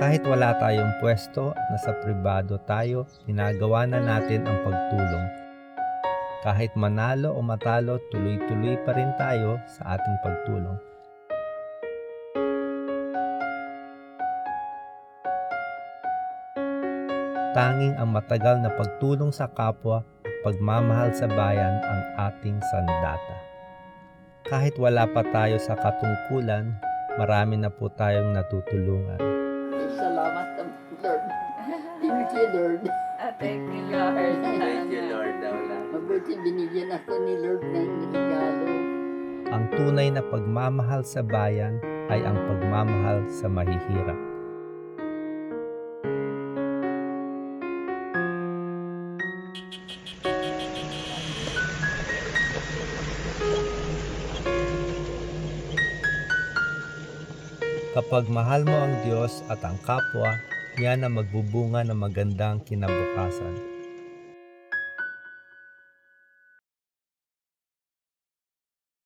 Kahit wala tayong pwesto at nasa pribado tayo, ginagawa na natin ang pagtulong. Kahit manalo o matalo, tuloy-tuloy pa rin tayo sa ating pagtulong. Tanging ang matagal na pagtulong sa kapwa at pagmamahal sa bayan ang ating sandata. Kahit wala pa tayo sa katungkulan, marami na po tayong natutulungan. Salamat sa Lord. Thank you, Lord. Thank you, Lord. Thank you, Lord. Mabuti binigyan ako ni Lord ng regalo. Ang tunay na pagmamahal sa bayan ay ang pagmamahal sa mahihirap. Kapag mahal mo ang Diyos at ang kapwa, yan ang magbubunga ng magandang kinabukasan.